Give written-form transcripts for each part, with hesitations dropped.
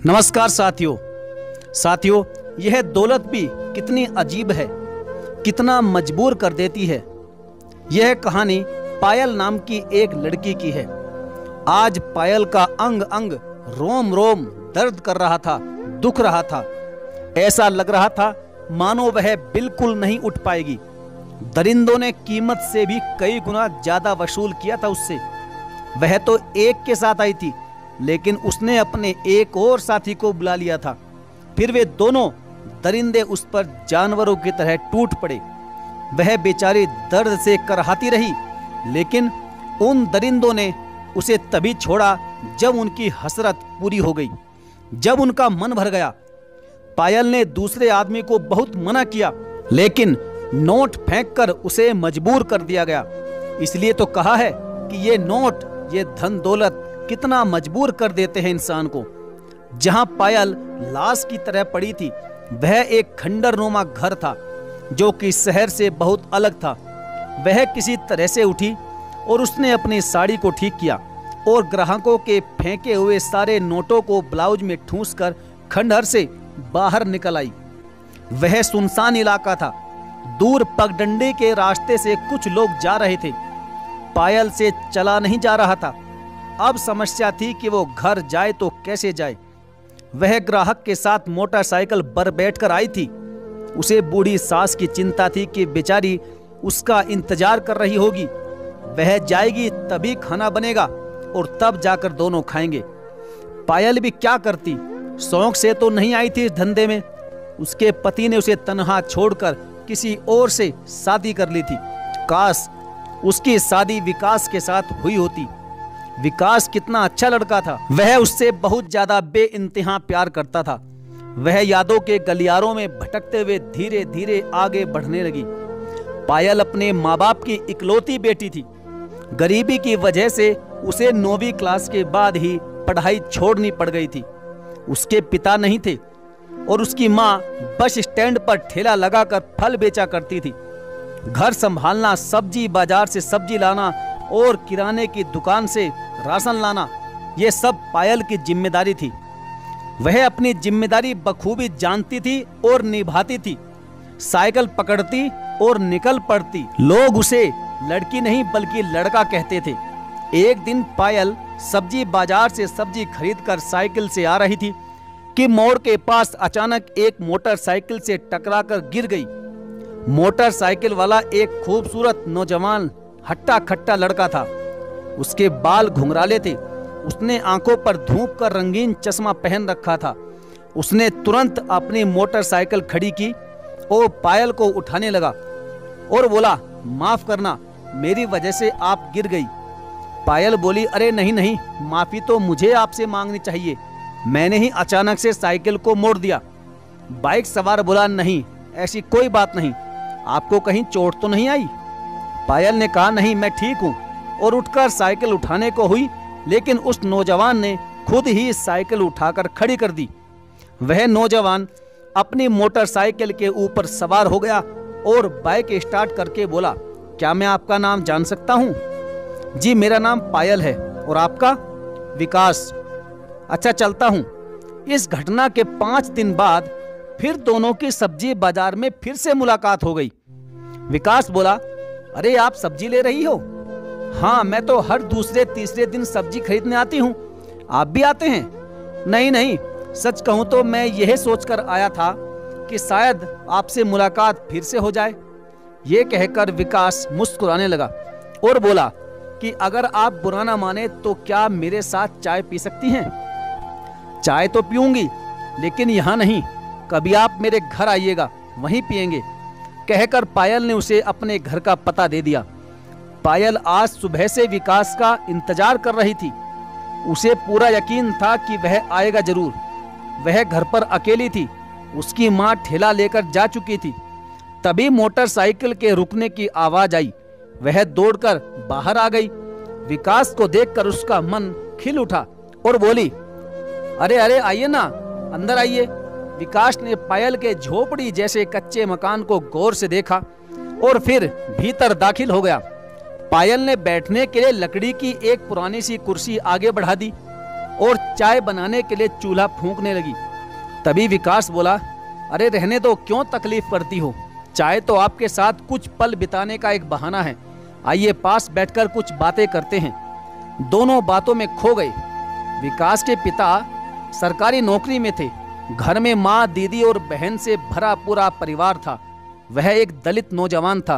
नमस्कार साथियों, यह दौलत भी कितनी अजीब है, कितना मजबूर कर देती है। यह कहानी पायल नाम की एक लड़की की है। आज पायल का अंग अंग रोम रोम दर्द कर रहा था, दुख रहा था। ऐसा लग रहा था मानो वह बिल्कुल नहीं उठ पाएगी। दरिंदों ने कीमत से भी कई गुना ज्यादा वसूल किया था उससे। वह तो एक के साथ आई थी, लेकिन उसने अपने एक और साथी को बुला लिया था। फिर वे दोनों दरिंदे उस पर जानवरों की तरह टूट पड़े। वह बेचारी दर्द से करहाती रही, लेकिन उन दरिंदों ने उसे तभी छोड़ा जब उनकी हसरत पूरी हो गई, जब उनका मन भर गया। पायल ने दूसरे आदमी को बहुत मना किया, लेकिन नोट फेंककर उसे मजबूर कर दिया गया। इसलिए तो कहा है कि ये नोट, ये धन दौलत कितना मजबूर कर देते हैं इंसान को। जहां पायल लाश की तरह पड़ी थी, वह एक खंडरनुमा घर था जो कि शहर से बहुत अलग था। वह किसी तरह से उठी और उसने अपनी साड़ी को ठीक किया और ग्राहकों के फेंके हुए सारे नोटों को ब्लाउज में ठूंसकर खंडहर से बाहर निकल आई। वह सुनसान इलाका था। दूर पगडंडी के रास्ते से कुछ लोग जा रहे थे। पायल से चला नहीं जा रहा था। अब समस्या थी कि वो घर जाए तो कैसे जाए। वह ग्राहक के साथ मोटरसाइकिल पर बैठकर आई थी। उसे बूढ़ी सास की चिंता थी कि बेचारी उसका इंतजार कर रही होगी। वह जाएगी तभी खाना बनेगा और तब जाकर दोनों खाएंगे। पायल भी क्या करती, शौक से तो नहीं आई थी इस धंधे में। उसके पति ने उसे तन्हा छोड़कर किसी और से शादी कर ली थी। काश उसकी शादी विकास के साथ हुई होती। विकास कितना अच्छा लड़का था। वह उससे बहुत ज्यादा बेइंतहा प्यार करता था। वह यादों के गलियारों में भटकते हुए धीरे धीरे आगे बढ़ने लगी। पायल अपने माँ बाप की इकलौती बेटी थी। गरीबी की वजह से उसे 9वीं क्लास के बाद ही पढ़ाई छोड़नी पड़ गई थी। उसके पिता नहीं थे और उसकी माँ बस स्टैंड पर ठेला लगाकर फल बेचा करती थी। घर संभालना, सब्जी बाजार से सब्जी लाना और किराने की दुकान से राशन लाना, ये सब पायल की जिम्मेदारी थी। वह अपनी जिम्मेदारी बखूबी जानती थी और निभाती थी। साइकिल पकड़ती और निकल पड़ती। लोग उसे लड़की नहीं बल्कि लड़का कहते थे। एक दिन पायल सब्जी बाजार से सब्जी खरीदकर साइकिल से आ रही थी कि मोड़ के पास अचानक एक मोटरसाइकिल से टकराकर गिर गई। मोटरसाइकिल वाला एक खूबसूरत नौजवान हट्टा खट्टा लड़का था। उसके बाल घुंघराले थे। उसने आंखों पर धूप का रंगीन चश्मा पहन रखा था। उसने तुरंत अपनी मोटरसाइकिल खड़ी की और पायल को उठाने लगा और बोला, माफ करना, मेरी वजह से आप गिर गई। पायल बोली, अरे नहीं नहीं, माफी तो मुझे आपसे मांगनी चाहिए। मैंने ही अचानक से साइकिल को मोड़ दिया। बाइक सवार बोला, नहीं, ऐसी कोई बात नहीं, आपको कहीं चोट तो नहीं आई? पायल ने कहा, नहीं, मैं ठीक हूं, और उठकर साइकिल उठाने को हुई, लेकिन उस नौजवान ने खुद ही साइकिल उठाकर खड़ी कर दी। वह नौजवान अपनी मोटरसाइकिल के ऊपर सवार हो गया और बाइक स्टार्ट करके बोला, क्या मैं आपका नाम जान सकता हूं? जी, मेरा नाम पायल है। और आपका? विकास। अच्छा, चलता हूं। इस घटना के 5 दिन बाद फिर दोनों की सब्जी बाजार में फिर से मुलाकात हो गई। विकास बोला, अरे आप सब्जी ले रही हो? हाँ, मैं तो हर दूसरे तीसरे दिन सब्जी खरीदने आती हूँ। आप भी आते हैं? नहीं नहीं, सच कहूँ तो मैं यह सोचकर आया था कि शायद आपसे मुलाकात फिर से हो जाए। ये कहकर विकास मुस्कुराने लगा और बोला कि अगर आप बुरा ना माने तो क्या मेरे साथ चाय पी सकती हैं? चाय तो पीऊंगी, लेकिन यहाँ नहीं, कभी आप मेरे घर आइएगा, वहीं पिएंगे। कहकर पायल ने उसे अपने घर का पता दे दिया। पायल आज सुबह से विकास का इंतजार कर रही थी। उसे पूरा यकीन था कि वह आएगा जरूर। वह घर पर अकेली थी। उसकी माँ ठेला लेकर जा चुकी थी। तभी मोटरसाइकिल के रुकने की आवाज आई। वह दौड़कर बाहर आ गई। विकास को देखकर उसका मन खिल उठा और बोली, अरे अरे, आइए ना, अंदर आइए। विकास ने पायल के झोपड़ी जैसे कच्चे मकान को गौर से देखा और फिर भीतर दाखिल हो गया। पायल ने बैठने के लिए लकड़ी की एक पुरानी सी कुर्सी आगे बढ़ा दी। और चाय बनाने के लिए चूल्हा फूंकने लगी। तभी विकास बोला, अरे रहने दो, क्यों तकलीफ करती हो? चाय तो आपके साथ कुछ पल बिताने का एक बहाना है। आइए पास बैठकर कुछ बातें करते हैं। दोनों बातों में खो गए। विकास के पिता सरकारी नौकरी में थे। घर में माँ, दीदी और बहन से भरा पूरा परिवार था। वह एक दलित नौजवान था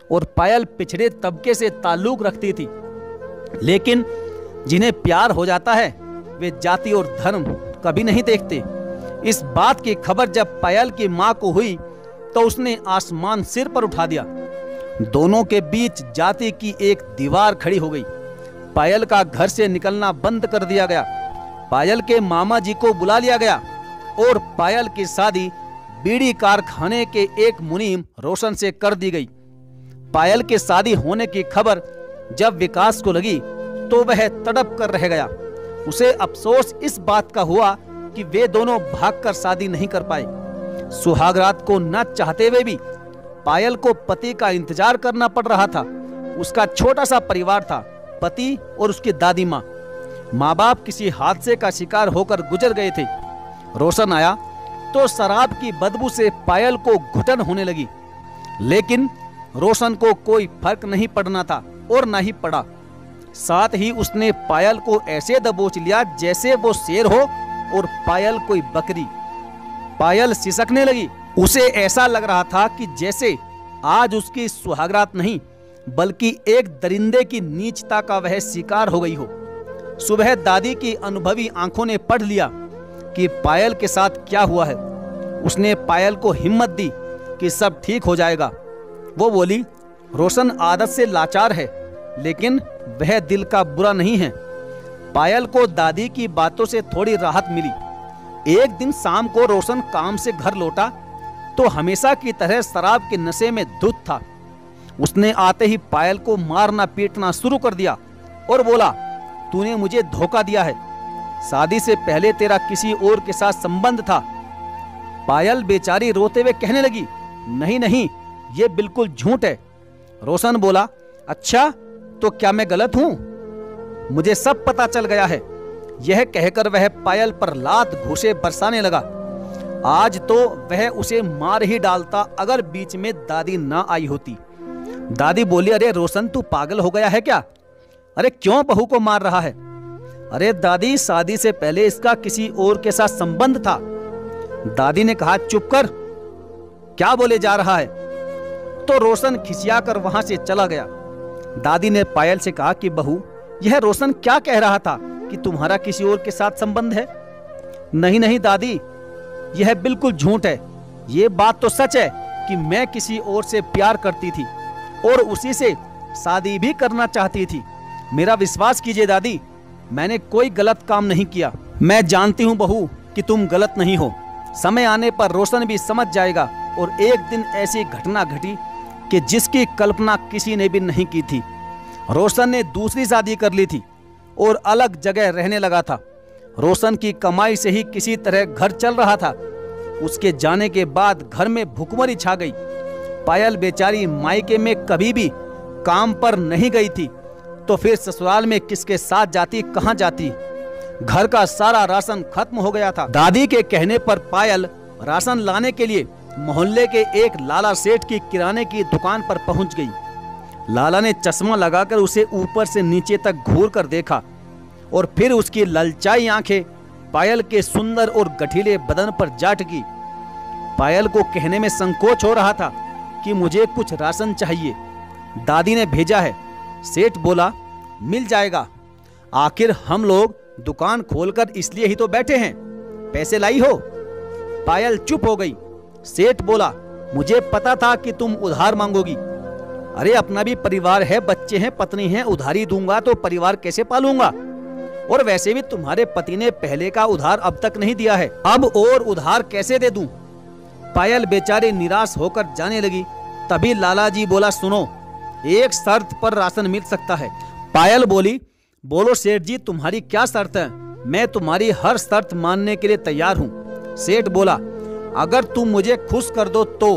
और पायल पिछड़े तबके से ताल्लुक रखती थी। लेकिन जिन्हें प्यार हो जाता है वे जाति और धर्म कभी नहीं देखते। इस बात की खबर जब पायल की माँ को हुई तो उसने आसमान सिर पर उठा दिया। दोनों के बीच जाति की एक दीवार खड़ी हो गई। पायल का घर से निकलना बंद कर दिया गया। पायल के मामा जी को बुला लिया गया और पायल की शादी बीड़ी कारखाने के एक मुनीम रोशन से कर दी गई। पायल के शादी होने की खबर जब विकास को लगी तो वह तड़प कर रह गया। उसे अफसोस इस बात का हुआ कि वे दोनों भागकर शादी नहीं कर पाए। सुहागरात को न चाहते हुए भी पायल को पति का इंतजार करना पड़ रहा था। उसका छोटा सा परिवार था, पति और उसकी दादी माँ। माँ बाप किसी हादसे का शिकार होकर गुजर गए थे। रोशन आया तो शराब की बदबू से पायल को घुटन होने लगी। लेकिन रोशन को कोई फर्क नहीं पड़ना था और न ही पड़ा। साथ ही उसने पायल को ऐसे दबोच लिया जैसे वो शेर हो और पायल कोई बकरी। पायल सिसकने लगी। उसे ऐसा लग रहा था कि जैसे आज उसकी सुहागरात नहीं बल्कि एक दरिंदे की नीचता का वह शिकार हो गई हो। सुबह दादी की अनुभवी आंखों ने पढ़ लिया कि पायल के साथ क्या हुआ है। उसने पायल को हिम्मत दी कि सब ठीक हो जाएगा। वो बोली, रोशन आदत से लाचार है लेकिन वह दिल का बुरा नहीं है। पायल को दादी की बातों से थोड़ी राहत मिली। एक दिन शाम को रोशन काम से घर लौटा तो हमेशा की तरह शराब के नशे में धुत था। उसने आते ही पायल को मारना पीटना शुरू कर दिया और बोला, तूने मुझे धोखा दिया है। शादी से पहले तेरा किसी और के साथ संबंध था। पायल बेचारी रोते हुए कहने लगी, नहीं नहीं, ये बिल्कुल झूठ है। रोशन बोला, अच्छा तो क्या मैं गलत हूं? मुझे सब पता चल गया है। यह कहकर वह पायल पर लात घूंसे बरसाने लगा। आज तो वह उसे मार ही डालता अगर बीच में दादी ना आई होती। दादी बोली, अरे रोशन तू पागल हो गया है क्या? अरे क्यों बहू को मार रहा है? अरे दादी, शादी से पहले इसका किसी और के साथ संबंध था। दादी ने कहा, चुप कर, क्या बोले जा रहा है? तो रोशन खिसिया कर वहां से चला गया। दादी ने पायल से कहा कि बहू, यह रोशन क्या कह रहा था कि तुम्हारा किसी और के साथ संबंध है? नहीं नहीं दादी, यह बिल्कुल झूठ है। ये बात तो सच है कि मैं किसी और से प्यार करती थी और उसी से शादी भी करना चाहती थी। मेरा विश्वास कीजिए दादी, मैंने कोई गलत काम नहीं किया। मैं जानती हूँ बहू कि तुम गलत नहीं हो। समय आने पर रोशन भी समझ जाएगा। और एक दिन ऐसी घटना घटी कि जिसकी कल्पना किसी ने भी नहीं की थी। रोशन ने दूसरी शादी कर ली थी और अलग जगह रहने लगा था। रोशन की कमाई से ही किसी तरह घर चल रहा था। उसके जाने के बाद घर में भुखमरी छा गई। पायल बेचारी मायके में कभी भी काम पर नहीं गई थी तो फिर ससुराल में किसके साथ जाती, कहां जाती? घर का सारा राशन खत्म हो गया था। दादी के कहने पर पायल राशन लाने के लिए मोहल्ले के एक लाला सेठ की किराने की दुकान पर पहुंच गई। लाला ने चश्मा लगाकर उसे ऊपर से नीचे तक घूर कर देखा और फिर उसकी ललचाई आंखें पायल के सुंदर और गठीले बदन पर जा टिकी। पायल को कहने में संकोच हो रहा था कि मुझे कुछ राशन चाहिए, दादी ने भेजा है। सेठ बोला, मिल जाएगा। आखिर हम लोग दुकान खोलकर इसलिए ही तो बैठे हैं, पैसे लाई हो? पायल चुप हो गई। सेठ बोला, मुझे पता था कि तुम उधार मांगोगी। अरे अपना भी परिवार है, बच्चे हैं, पत्नी है, उधारी दूंगा तो परिवार कैसे पालूंगा? और वैसे भी तुम्हारे पति ने पहले का उधार अब तक नहीं दिया है, अब और उधार कैसे दे दूं? पायल बेचारी निराश होकर जाने लगी। तभी लाला जी बोला, सुनो, एक शर्त पर राशन मिल सकता है। पायल बोली, बोलो सेठ जी, तुम्हारी क्या शर्त है? मैं तुम्हारी हर शर्त मानने के लिए तैयार हूँ। सेठ बोला, अगर तुम मुझे खुश कर दो तो।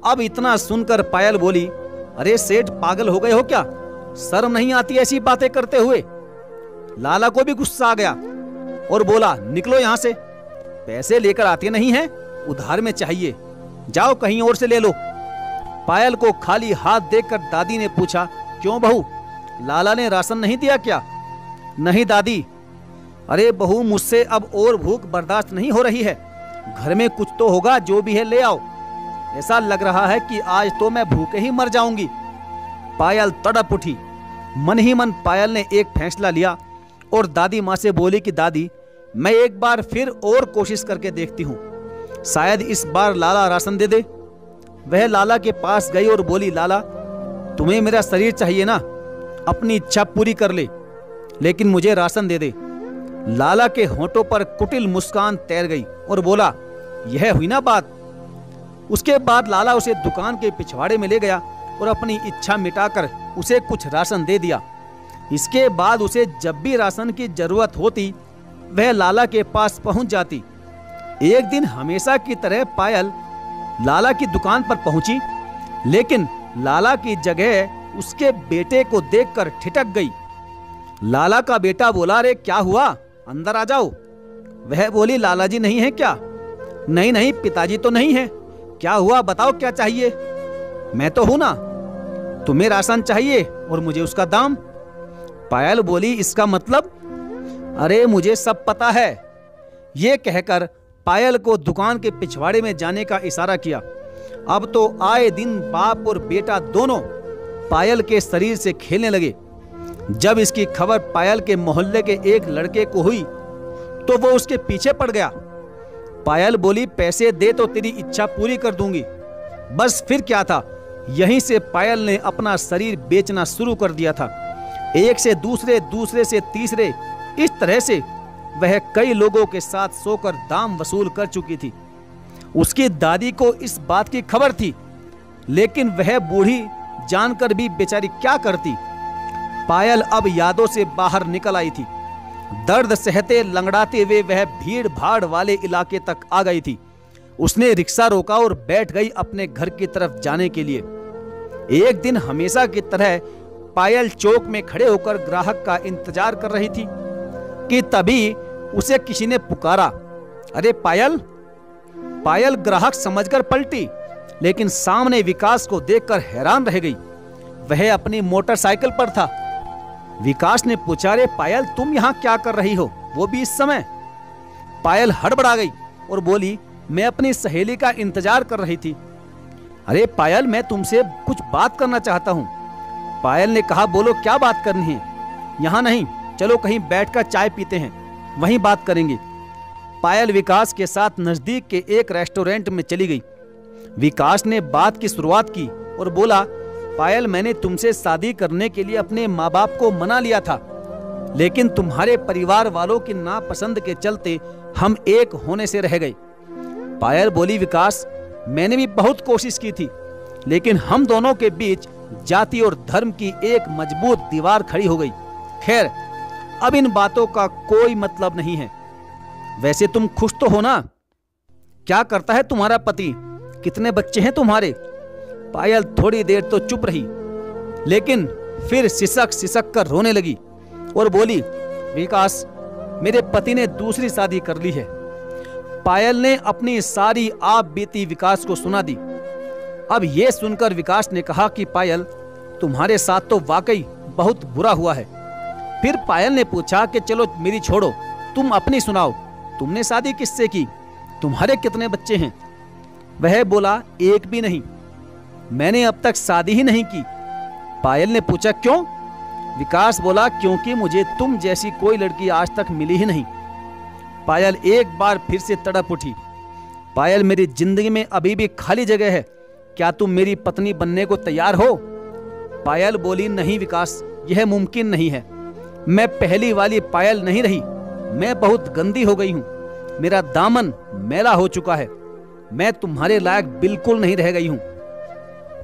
अब इतना सुनकर पायल बोली, अरे सेठ पागल हो गए हो क्या? शर्म नहीं आती ऐसी बातें करते हुए? लाला को भी गुस्सा आ गया। और बोला, निकलो यहाँ से, पैसे लेकर आते नहीं हैं, उधार में चाहिए, जाओ कहीं और से ले लो। पायल को खाली हाथ देखकर दादी ने पूछा, क्यों बहू, लाला ने राशन नहीं दिया क्या? नहीं दादी। अरे बहू, मुझसे अब और भूख बर्दाश्त नहीं हो रही है, घर में कुछ तो होगा, जो भी है ले आओ, ऐसा लग रहा है कि आज तो मैं भूखे ही मर जाऊंगी। पायल तड़प उठी। मन ही मन पायल ने एक फैसला लिया और दादी माँ से बोली कि दादी, मैं एक बार फिर और कोशिश करके देखती हूँ, शायद इस बार लाला राशन दे दे। वह लाला के पास गई और बोली, लाला तुम्हें मेरा शरीर चाहिए ना, अपनी इच्छा पूरी कर ले, लेकिन मुझे राशन दे दे। लाला के होंठों पर कुटिल मुस्कान तैर गई और बोला, यह हुई ना बात। उसके बाद लाला उसे दुकान के पिछवाड़े में ले गया और अपनी इच्छा मिटाकर उसे कुछ राशन दे दिया। इसके बाद उसे जब भी राशन की जरूरत होती वह लाला के पास पहुंच जाती। एक दिन हमेशा की तरह पायल लाला की दुकान पर पहुंची, लेकिन लाला की जगह उसके बेटे को देखकर ठिठक गई। लाला का बेटा बोला, अरे क्या हुआ, अंदर आ जाओ। वह बोली, लाला जी नहीं है क्या? नहीं नहीं, पिताजी तो नहीं है। क्या हुआ, बताओ क्या चाहिए? मैं तो हूं ना। तुम्हें राशन चाहिए और मुझे उसका दाम। पायल बोली, इसका मतलब? अरे मुझे सब पता है। ये कहकर पायल को दुकान के पिछवाड़े में जाने का इशारा किया। अब तो आए दिन बाप और बेटा दोनों पायल के शरीर से खेलने लगे। जब इसकी खबर पायल के मोहल्ले के एक लड़के को हुई तो वो उसके पीछे पड़ गया। पायल बोली, पैसे दे तो तेरी इच्छा पूरी कर दूंगी। बस फिर क्या था, यहीं से पायल ने अपना शरीर बेचना शुरू कर दिया था। एक से दूसरे, दूसरे से तीसरे, इस तरह से वह कई लोगों के साथ सोकर दाम वसूल कर चुकी थी। उसकी दादी को इस बात की खबर थी, लेकिन वह बूढ़ी जानकर भी बेचारी क्या करती। पायल अब यादों से बाहर निकल आई थी। दर्द सहते लंगड़ाते हुए वह भीड़ भाड़ वाले इलाके तक आ गई थी। उसने रिक्शा रोका और बैठ गई अपने घर की तरफ जाने के लिए। एक दिन हमेशा की तरह पायल चौक में खड़े होकर ग्राहक का इंतजार कर रही थी कि तभी उसे किसी ने पुकारा, अरे पायल। पायल ग्राहक समझकर पलटी, लेकिन सामने विकास को देखकर हैरान रह गई। वह अपनी मोटरसाइकिल पर था। विकास ने पूछा, अरे पायल, तुम यहां क्या कर रही हो, वो भी इस समय? पायल हड़बड़ा गई और बोली, मैं अपनी सहेली का इंतजार कर रही थी। अरे पायल, मैं तुमसे कुछ बात करना चाहता हूं। पायल ने कहा, बोलो क्या बात करनी है? यहां नहीं, चलो कहीं बैठकर चाय पीते हैं, वहीं बात करेंगे। पायल विकास के साथ नजदीक के एक रेस्टोरेंट में चली गई। विकास ने बात की शुरुआत की और बोला, पायल, मैंने तुमसे शादी करने के लिए अपने माँ बाप को मना लिया था, लेकिन तुम्हारे परिवार वालों की नापसंद के चलते हम एक होने से रह गए। पायल बोली, विकास, मैंने भी बहुत कोशिश की थी, लेकिन हम दोनों के बीच जाति और धर्म की एक मजबूत दीवार खड़ी हो गई। खैर, अब इन बातों का कोई मतलब नहीं है। वैसे तुम खुश तो हो ना? क्या करता है तुम्हारा पति? कितने बच्चे हैं तुम्हारे? पायल थोड़ी देर तो चुप रही, लेकिन फिर सिसक सिसक कर रोने लगी और बोली, विकास, मेरे पति ने दूसरी शादी कर ली है। पायल ने अपनी सारी आप बीती विकास को सुना दी। अब यह सुनकर विकास ने कहा कि पायल, तुम्हारे साथ तो वाकई बहुत बुरा हुआ है। फिर पायल ने पूछा कि चलो मेरी छोड़ो, तुम अपनी सुनाओ, तुमने शादी किससे की? तुम्हारे कितने बच्चे हैं? वह बोला, एक भी नहीं, मैंने अब तक शादी ही नहीं की। पायल ने पूछा, क्यों? विकास बोला, क्योंकि मुझे तुम जैसी कोई लड़की आज तक मिली ही नहीं। पायल एक बार फिर से तड़प उठी। पायल, मेरी जिंदगी में अभी भी खाली जगह है, क्या तुम मेरी पत्नी बनने को तैयार हो? पायल बोली, नहीं विकास, यह मुमकिन नहीं है। मैं पहली वाली पायल नहीं रही, मैं बहुत गंदी हो गई हूं, मेरा दामन मैला हो चुका है, मैं तुम्हारे लायक बिल्कुल नहीं रह गई हूं।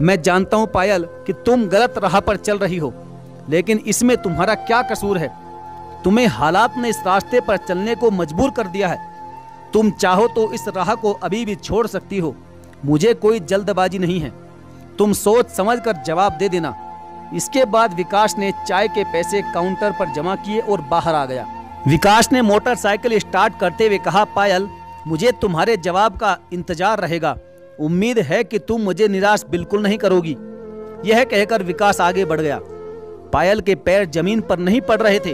मैं जानता हूं पायल कि तुम गलत राह पर चल रही हो, लेकिन इसमें तुम्हारा क्या कसूर है? तुम्हें हालात ने इस रास्ते पर चलने को मजबूर कर दिया है। तुम चाहो तो इस राह को अभी भी छोड़ सकती हो, मुझे कोई जल्दबाजी नहीं है। तुम सोच समझ कर जवाब दे देना। इसके बाद विकास ने चाय के पैसे काउंटर पर जमा किए और बाहर आ गया। विकास ने मोटरसाइकिल स्टार्ट करते हुए कहा, पायल, मुझे तुम्हारे जवाब का इंतजार रहेगा। उम्मीद है कि तुम मुझे निराश बिल्कुल नहीं करोगी। यह कहकर विकास आगे बढ़ गया। पायल के पैर जमीन पर नहीं पड़ रहे थे।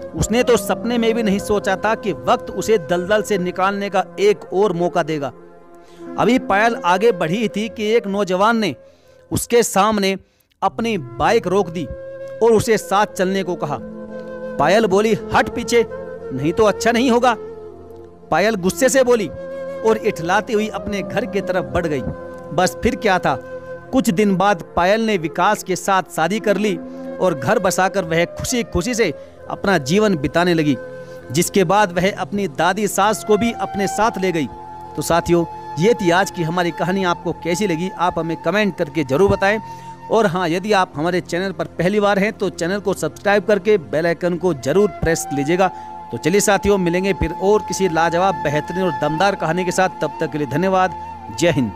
उसने तो सपने में भी नहीं सोचा था कि वक्त उसे दलदल से निकालने का एक और मौका देगा। अभी पायल आगे बढ़ी थी कि एक नौजवान ने उसके सामने अपनी बाइक रोक दी और उसे साथ चलने को कहा। पायल बोली, हट पीछे, नहीं तो अच्छा नहीं होगा। पायल गुस्से से बोली और इठलाती हुई अपने घर की तरफ बढ़ गई। बस फिर क्या था, कुछ दिन बाद पायल ने विकास के साथ शादी कर ली और घर बसाकर वह खुशी खुशी से अपना जीवन बिताने लगी, जिसके बाद वह अपनी दादी सास को भी अपने साथ ले गई। तो साथियों, ये थी आज की हमारी कहानी। आपको कैसी लगी आप हमें कमेंट करके जरूर बताएं। और हाँ, यदि आप हमारे चैनल पर पहली बार हैं तो चैनल को सब्सक्राइब करके बेल आइकन को जरूर प्रेस लीजिएगा। तो चलिए साथियों, मिलेंगे फिर और किसी लाजवाब, बेहतरीन और दमदार कहानी के साथ। तब तक के लिए धन्यवाद। जय हिंद।